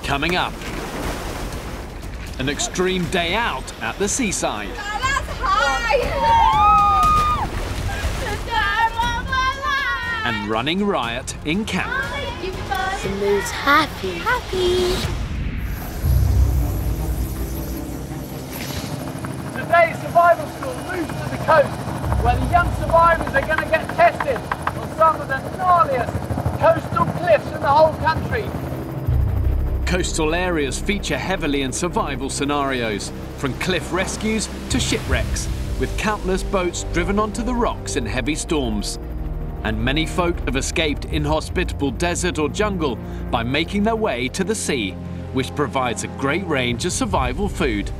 Coming up, an extreme day out at the seaside. Oh, that's high! And running riot in camp. The mood's happy. Happy! Today's survival school moves to the coast, where the young survivors are going to get tested on some of the gnarliest coastal cliffs in the whole country. Coastal areas feature heavily in survival scenarios, from cliff rescues to shipwrecks, with countless boats driven onto the rocks in heavy storms. And many folk have escaped inhospitable desert or jungle by making their way to the sea, which provides a great range of survival food.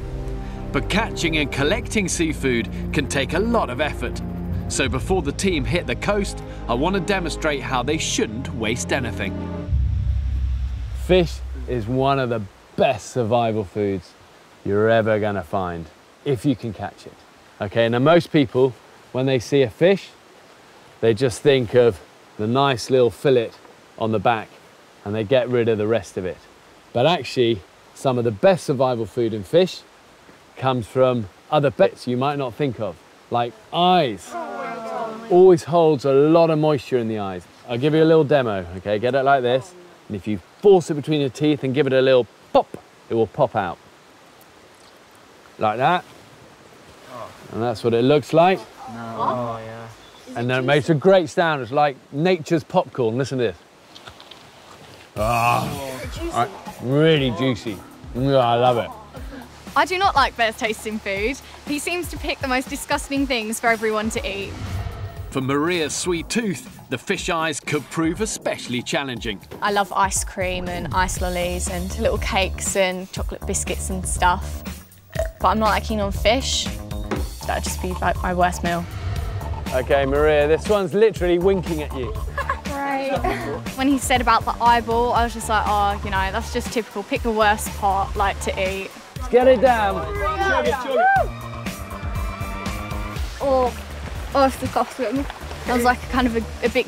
But catching and collecting seafood can take a lot of effort. So before the team hit the coast, I want to demonstrate how they shouldn't waste anything. Fish is one of the best survival foods you're ever going to find, if you can catch it. Okay, now most people, when they see a fish, they just think of the nice little fillet on the back and they get rid of the rest of it. But actually, some of the best survival food in fish comes from other bits you might not think of, like eyes. Always holds a lot of moisture in the eyes. I'll give you a little demo, okay? Get it like this, and if you force it between your teeth and give it a little pop, it will pop out. Like that. And that's what it looks like. Oh, yeah. And then it makes a great sound. It's like nature's popcorn. Listen to this. Right, really juicy. I love it. I do not like Bear's tasting food. He seems to pick the most disgusting things for everyone to eat. For Maria's sweet tooth, the fish eyes could prove especially challenging. I love ice cream and ice lollies and little cakes and chocolate biscuits and stuff. But I'm not that keen on fish. That'd just be like my worst meal. Okay, Maria, this one's literally winking at you. Right. When he said about the eyeball, I was just like, oh, you know, that's just typical. Pick the worst part, like, to eat. Let's get it down. Oh, it's disgusting. It was like kind of a bit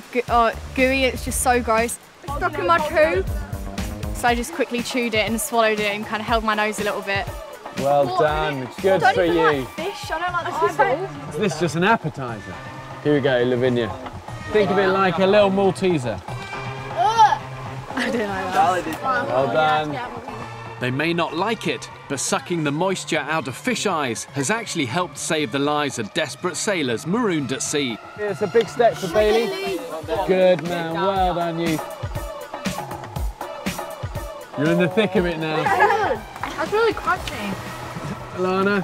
gooey. It's just so gross. It's stuck in my tooth. So I just quickly chewed it and swallowed it and kind of held my nose a little bit. Well done. It's good for you. I don't like fish. I don't like the eyeball. This is just an appetizer. Here we go, Lavinia. Think of it like a little Malteser. I don't like that. Well done. They may not like it, but sucking the moisture out of fish eyes has actually helped save the lives of desperate sailors marooned at sea. It's a big step for Bailey. Good man, well done you. You're in the thick of it now. That's really crunchy. Alana.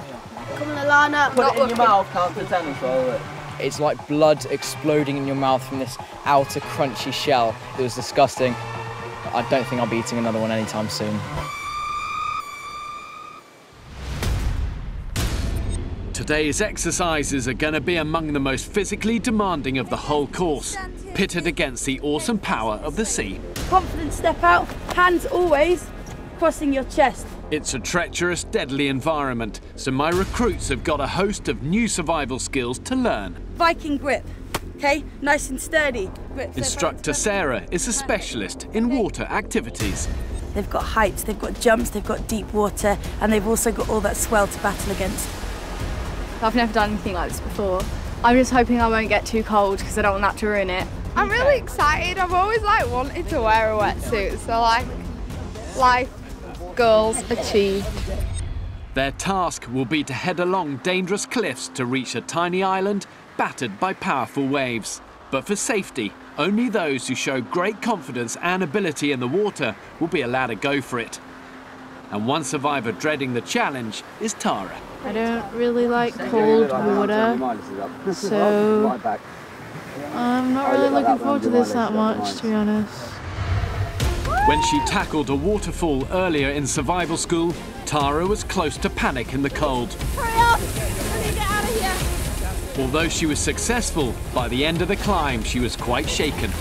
Come on, Alana. Put it in your mouth, can't pretend and swallow it. It's like blood exploding in your mouth from this outer crunchy shell. It was disgusting. I don't think I'll be eating another one anytime soon. Today's exercises are going to be among the most physically demanding of the whole course, pitted against the awesome power of the sea. Confident step out, hands always crossing your chest. It's a treacherous, deadly environment, so my recruits have got a host of new survival skills to learn. Viking grip, okay? Nice and sturdy. Grip. Instructor Sarah is a specialist in water activities. They've got heights, they've got jumps, they've got deep water, and they've also got all that swell to battle against. I've never done anything like this before. I'm just hoping I won't get too cold because I don't want that to ruin it. I'm really excited. I've always wanted to wear a wetsuit, so life goals achieved. Their task will be to head along dangerous cliffs to reach a tiny island battered by powerful waves. But for safety, only those who show great confidence and ability in the water will be allowed to go for it. And one survivor dreading the challenge is Tara. I don't really like cold water, so I'm not really looking forward to this that much, to be honest. When she tackled a waterfall earlier in survival school, Tara was close to panic in the cold. Hurry up! I need to get out of here! Although she was successful, by the end of the climb she was quite shaken.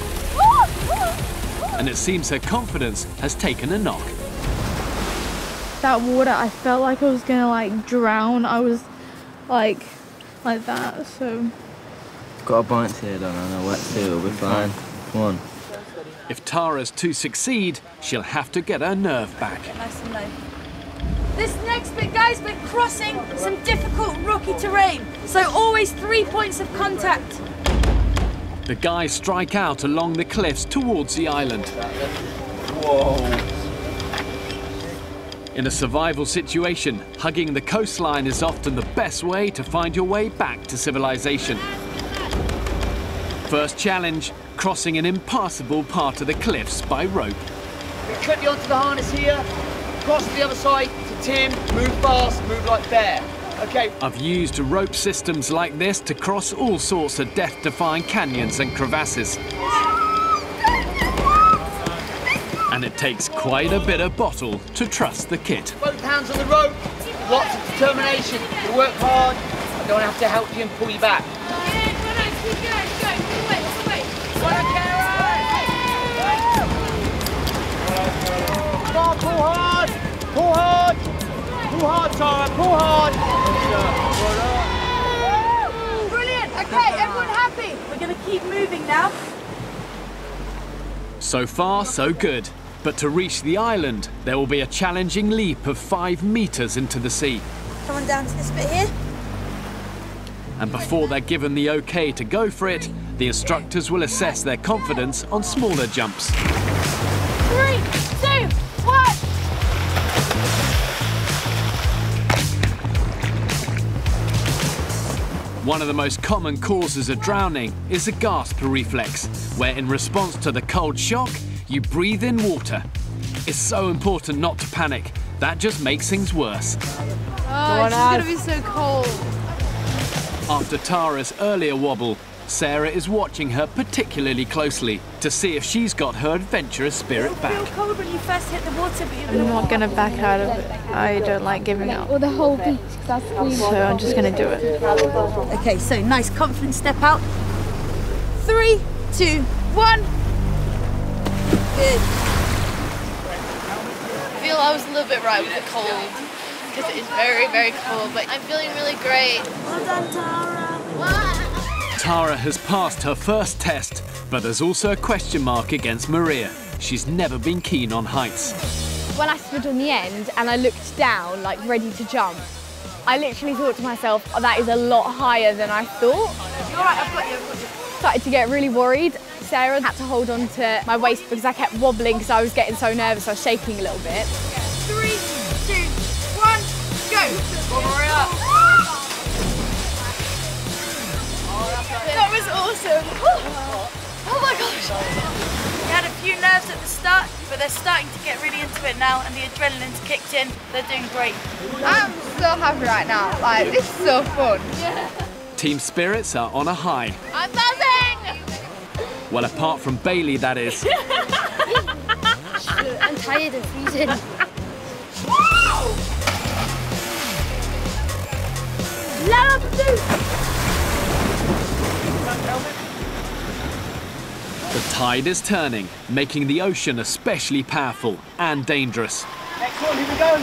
And it seems her confidence has taken a knock. That water, I felt like I was gonna drown. I was like that, so. Got a bite here, don't I? No wetsuit, it'll be fine. Come on. If Tara's to succeed, she'll have to get her nerve back. Nice and low. This next bit, guys, we're crossing some difficult rocky terrain, so always 3 points of contact. The guys strike out along the cliffs towards the island. Whoa. In a survival situation, hugging the coastline is often the best way to find your way back to civilization. First challenge, crossing an impassable part of the cliffs by rope. We clip you onto the harness here, cross to the other side to Tim, move fast, move like Bear. Okay. I've used rope systems like this to cross all sorts of death-defying canyons and crevasses. And it takes quite a bit of bottle to trust the kit. Both hands on the rope, lots of determination. You work hard, I don't have to help you and pull you back. Come on, pull hard! Pull hard! Pull hard, Tara, pull hard! Brilliant! Okay, everyone happy? We're going to keep moving now. So far, so good. But to reach the island, there will be a challenging leap of 5 meters into the sea. Come on down to this bit here. And before they're given the okay to go for it, the instructors will assess their confidence on smaller jumps. 3, 2, 1. One of the most common causes of drowning is the gasp reflex, where in response to the cold shock, you breathe in water. It's so important not to panic. That just makes things worse. Oh, it's gonna be so cold. After Tara's earlier wobble, Sarah is watching her particularly closely to see if she's got her adventurous spirit It'll back. feel cold when you first hit the water, but you're I'm not gonna back out of it. I don't like giving up. Or the whole beach, because that's So I'm just gonna do it. Okay, so nice, confident step out. 3, 2, 1. Good. I feel I was a little bit right with the cold because it is very, very cold, but I'm feeling really great. Well done, Tara. Tara has passed her first test, but there's also a question mark against Maria. She's never been keen on heights. When I stood on the end and I looked down, like ready to jump, I literally thought to myself, oh, that is a lot higher than I thought. You're right, I've got you. Started to get really worried. Sarah had to hold on to my waist because I kept wobbling because I was getting so nervous, I was shaking a little bit. 3, 2, 1, go! That was awesome. Oh my gosh. We had a few nerves at the start, but they're starting to get really into it now and the adrenaline's kicked in. They're doing great. I'm so happy right now. Like, this is so fun. Team spirits are on a high. I'm buzzing! Well, apart from Bailey, that is. I'm tired of freezing. The tide is turning, making the ocean especially powerful and dangerous. Next one, here we go.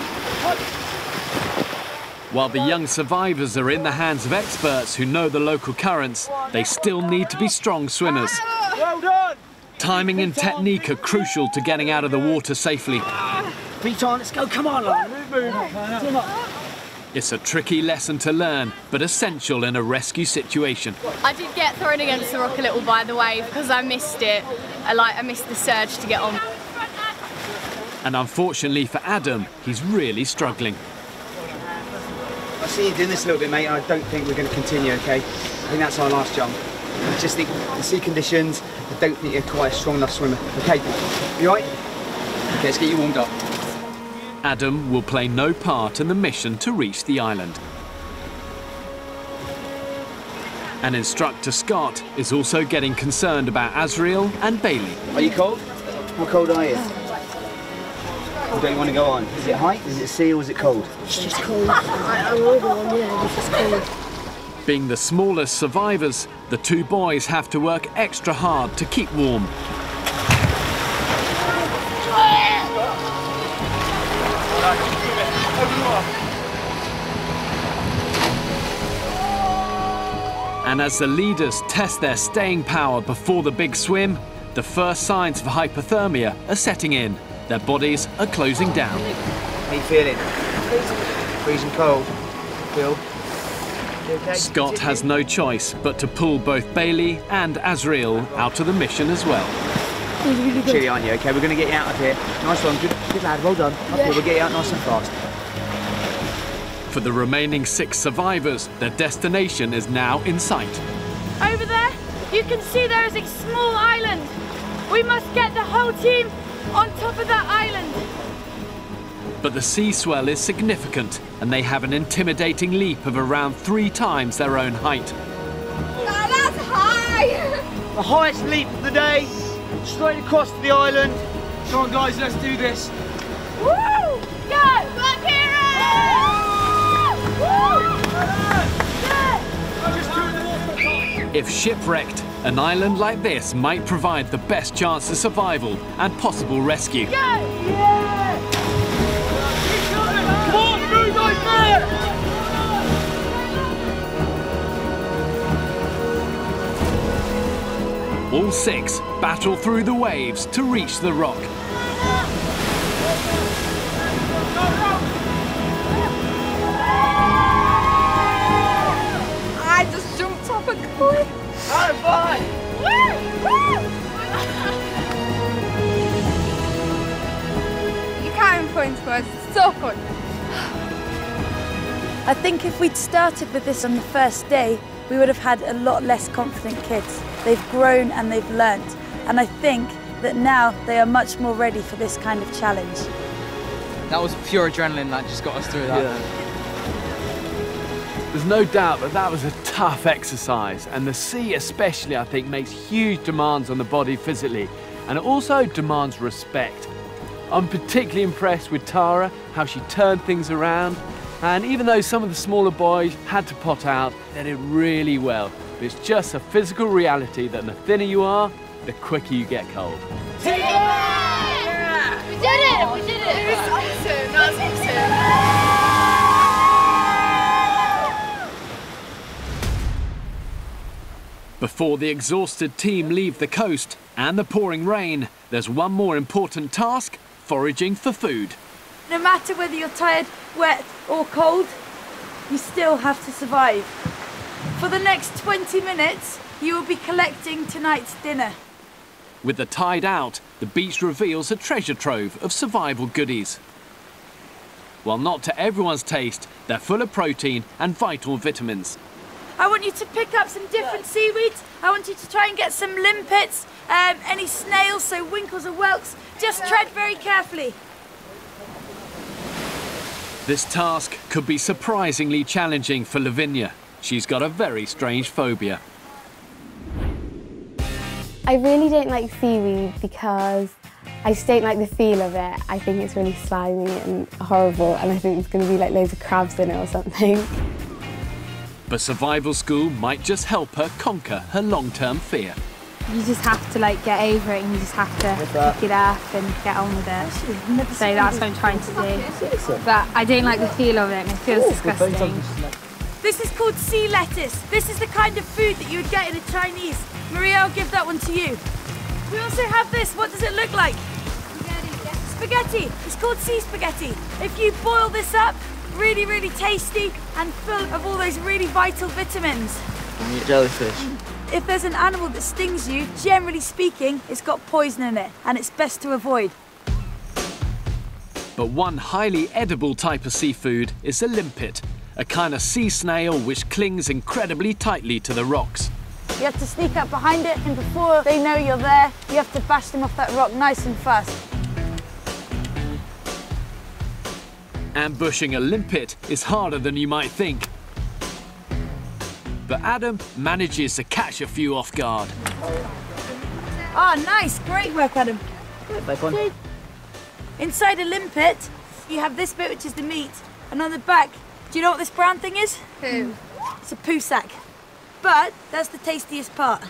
While the young survivors are in the hands of experts who know the local currents, they still need to be strong swimmers. Well done. Timing and technique are crucial to getting out of the water safely. Feet on, let's go, come on, Lauren. Move. Come on. It's a tricky lesson to learn, but essential in a rescue situation. I did get thrown against the rock a little by the wave because I missed it. I missed the surge to get on. And unfortunately for Adam, he's really struggling. I see you doing this a little bit, mate. I don't think we're going to continue, okay? I think that's our last jump. I just think the sea conditions, I don't think you're quite a strong enough swimmer. Okay, you all right? Okay, let's get you warmed up. Adam will play no part in the mission to reach the island. And instructor Scott is also getting concerned about Azriel and Bailey. Are you cold? How cold are you? Or don't you want to go on? Is it height, is it sea, or is it cold? It's just cold. I'm over on, yeah, it's just cold. Being the smallest survivors, the two boys have to work extra hard to keep warm. And as the leaders test their staying power before the big swim, The first signs of hypothermia are setting in. Their bodies are closing down. How you feeling? Freezing cold. Phil? You okay? Scott has no choice but to pull both Bailey and Azriel out of the mission as well. Chilly, aren't you? Okay, we're going to get you out of here. Nice one, good lad, well done. Okay, we'll get you out nice and fast. For the remaining 6 survivors, their destination is now in sight. Over there, you can see there is a small island. We must get the whole team on top of that island. But the sea swell is significant, and they have an intimidating leap of around 3 times their own height. That's high! The highest leap of the day, straight across to the island. Come on guys, let's do this. Woo! Go! Black Hero! If shipwrecked, an island like this might provide the best chance of survival and possible rescue. Yeah! Come on, through like that! All 6 battle through the waves to reach the rock. I just jumped off a cliff. High five! You can't point towards it's so fun. I think if we'd started with this on the first day, we would have had a lot less confident kids. They've grown and they've learnt, and I think that now they are much more ready for this kind of challenge. That was pure adrenaline that just got us through that. Yeah. There's no doubt that that was a tough exercise, and the sea especially, I think, makes huge demands on the body physically, and it also demands respect. I'm particularly impressed with Tara, how she turned things around, and even though some of the smaller boys had to pot out, they did really well. It's just a physical reality that the thinner you are, the quicker you get cold. Yeah! We did it! We did it! It was awesome! That was awesome! Before the exhausted team leave the coast and the pouring rain, there's one more important task: foraging for food. No matter whether you're tired, wet or cold, you still have to survive. For the next 20 minutes, you will be collecting tonight's dinner. With the tide out, the beach reveals a treasure trove of survival goodies. While not to everyone's taste, they're full of protein and vital vitamins. I want you to pick up some different seaweeds. I want you to try and get some limpets, any snails, so winkles or whelks. Just tread very carefully. This task could be surprisingly challenging for Lavinia. She's got a very strange phobia. I really don't like seaweed because I just don't like the feel of it. I think it's really slimy and horrible, and I think there's going to be like loads of crabs in it or something. But survival school might just help her conquer her long-term fear. You just have to like get over it, and you just have to pick it up and get on with it. So that's what I'm trying to do. But I don't like the feel of it, and it feels disgusting. This is called sea lettuce. This is the kind of food that you would get in a Chinese. Maria, I'll give that one to you. We also have this. What does it look like? Spaghetti. It's called sea spaghetti. If you boil this up, really, really tasty and full of all those really vital vitamins. And eat jellyfish. If there's an animal that stings you, generally speaking, it's got poison in it, and it's best to avoid. But one highly edible type of seafood is a limpet, a kind of sea snail which clings incredibly tightly to the rocks. You have to sneak up behind it, and before they know you're there, you have to bash them off that rock nice and fast. Ambushing a limpet is harder than you might think. But Adam manages to catch a few off guard. Ah, nice. Great work, Adam. Inside a limpet, you have this bit, which is the meat, and on the back, do you know what this brown thing is? Poo. It's a poo sack. But that's the tastiest part.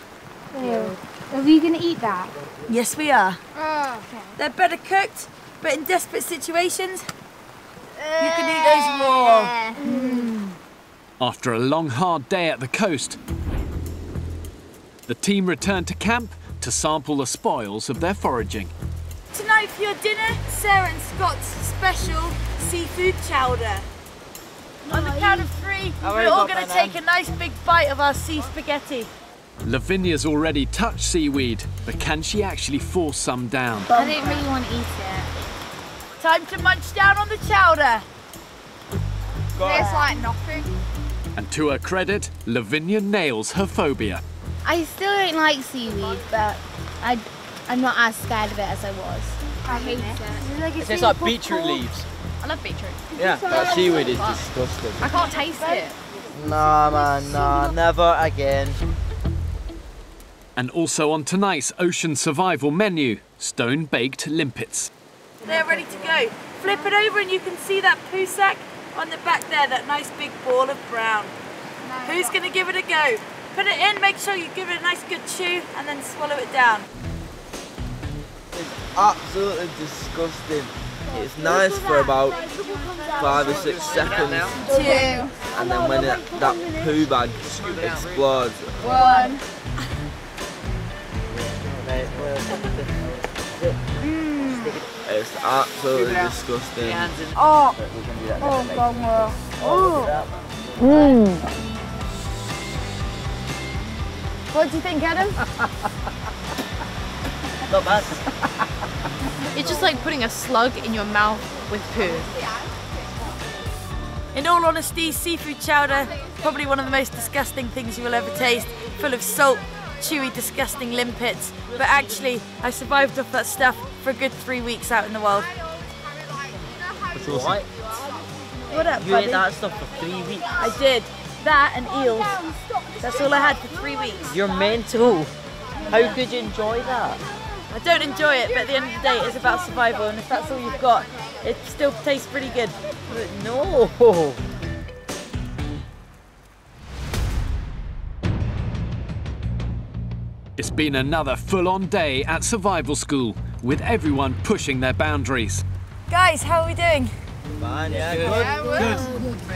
Ew. Are we going to eat that? Yes, we are. Oh. They're better cooked, but in desperate situations, you can eat those raw. After a long, hard day at the coast, the team returned to camp to sample the spoils of their foraging. Tonight for your dinner, Sarah and Scott's special seafood chowder. On the count of 3, we're all going to take a nice big bite of our sea spaghetti. Lavinia's already touched seaweed, but can she actually force some down? I don't really want to eat it. Time to munch down on the chowder. Tastes like nothing. And to her credit, Lavinia nails her phobia. I still don't like seaweed, but I'm not as scared of it as I was. I hate it. It tastes like beetroot leaves. I love beetroot. Yeah, that seaweed is disgusting. I can't taste it. Nah, man, nah, never again. And also on tonight's ocean survival menu, stone-baked limpets. They're ready to go. Flip it over and you can see that poo sack on the back there, that nice big ball of brown. Who's going to give it a go? Put it in, make sure you give it a nice good chew and then swallow it down. It's absolutely disgusting. It's nice for about 5 or 6 seconds. 2. And then when that poo bag explodes. 1. It's absolutely disgusting. Oh, What do you think, Adam? Not bad. It's just like putting a slug in your mouth with poo. In all honesty, seafood chowder, probably one of the most disgusting things you will ever taste. Full of salt, chewy, disgusting limpets. But actually, I survived off that stuff for a good 3 weeks out in the wild. That's awesome. What up, You buddy? ate that stuff for 3 weeks. I did. That and eels. That's all I had for 3 weeks. You're mental. How could you enjoy that? I don't enjoy it, but at the end of the day, it's about survival, and if that's all you've got, it still tastes pretty good. But no. It's been another full-on day at survival school, with everyone pushing their boundaries. Guys, how are we doing? Fine, yeah, good.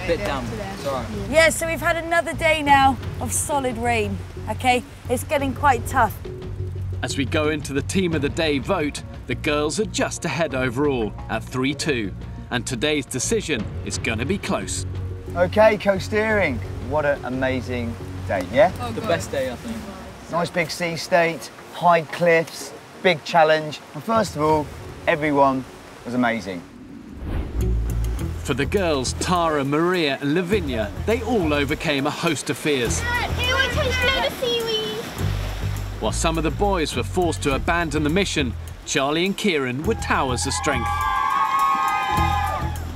Bit down, sorry. Yeah, so we've had another day now of solid rain, okay? It's getting quite tough. As we go into the Team of the Day vote, the girls are just ahead overall at 3-2, and today's decision is going to be close. Okay, co-steering. What an amazing day, yeah? The best day, I think. Nice big sea state, high cliffs, big challenge. And first of all, everyone was amazing. For the girls, Tara, Maria and Lavinia, they all overcame a host of fears. Who wants to load of seaweed? While some of the boys were forced to abandon the mission, Charlie and Kieran were towers of strength.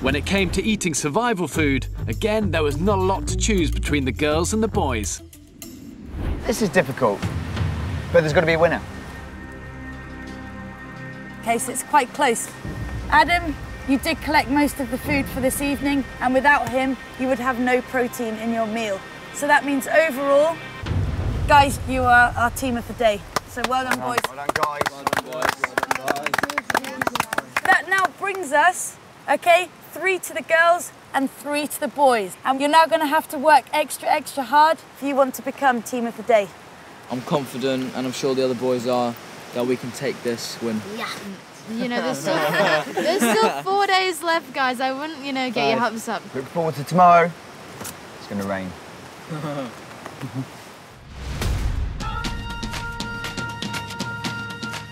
When it came to eating survival food, again, there was not a lot to choose between the girls and the boys. This is difficult, but there's got to be a winner. Okay, so it's quite close. Adam, you did collect most of the food for this evening, and without him, you would have no protein in your meal. So that means overall, guys, you are our team of the day. So well done, boys. Well done, guys. Well done, boys. That now brings us, okay, 3 to the girls and 3 to the boys. And you're now going to have to work extra hard if you want to become team of the day. I'm confident, and I'm sure the other boys are, that we can take this win. Yeah. You know, there's still 4 days left, guys. I wouldn't, you know, get your hopes up. Look forward to tomorrow. It's going to rain.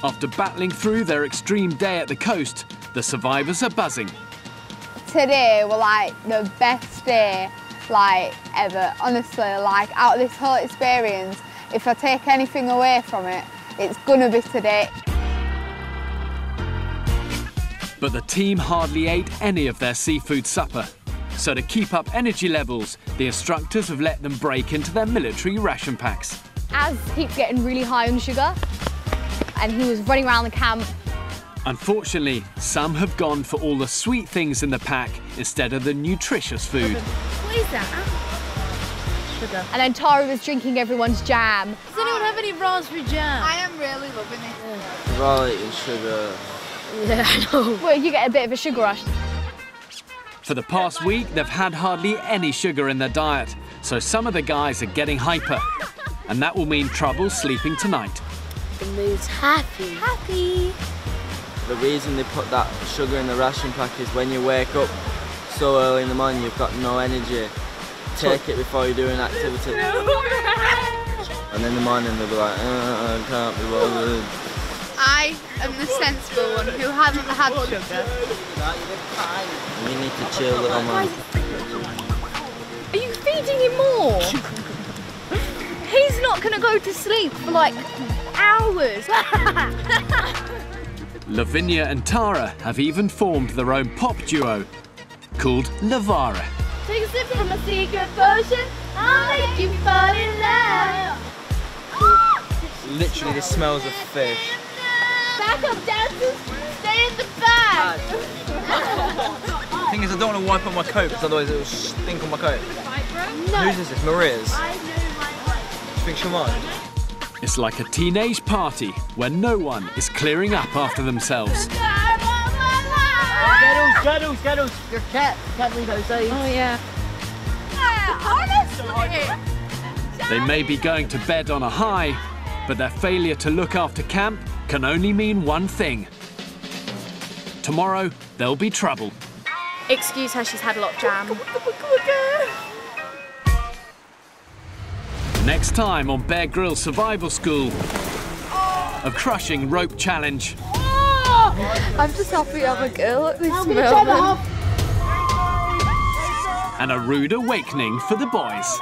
After battling through their extreme day at the coast, the survivors are buzzing. Today was like the best day like ever. Honestly, like out of this whole experience, if I take anything away from it, it's gonna be today. But the team hardly ate any of their seafood supper. So to keep up energy levels, the instructors have let them break into their military ration packs. Az keeps getting really high on sugar, and he was running around the camp. Unfortunately, some have gone for all the sweet things in the pack instead of the nutritious food. What is that? Sugar. And then Tara was drinking everyone's jam. Does anyone have any raspberry jam? I am really loving it. Right, sugar. Yeah, I know. Well, you get a bit of a sugar rush. For the past week, they've had hardly any sugar in their diet, so some of the guys are getting hyper. And that will mean trouble sleeping tonight. the mood's happy. Happy. The reason they put that sugar in the ration pack is when you wake up so early in the morning, you've got no energy. Take it before you do an activity. And in the morning they'll be like, I can't be bothered. I am the sensible one who hasn't had sugar. You need to chill, little man. Are you feeding him more? He's not going to go to sleep for like hours. Lavinia and Tara have even formed their own pop duo called Lavara. Take a sip from a secret potion, I'll make you fall in love. Literally, this smells of fish. Back up, dancers, stay in the back. The thing is, I don't want to wipe on my coat because otherwise it will stink on my coat. No. Whose is this? Maria's? Do you think she'll mind? It's like a teenage party where no one is clearing up after themselves. Skittles, your cat can't leave outside. Oh yeah. Honestly. They may be going to bed on a high, but their failure to look after camp can only mean one thing. Tomorrow, there'll be trouble. Excuse her, she's had a lot of jam. Next time on Bear Grylls Survival School, a crushing rope challenge. I'm just happy I'm a girl at this moment. And a rude awakening for the boys.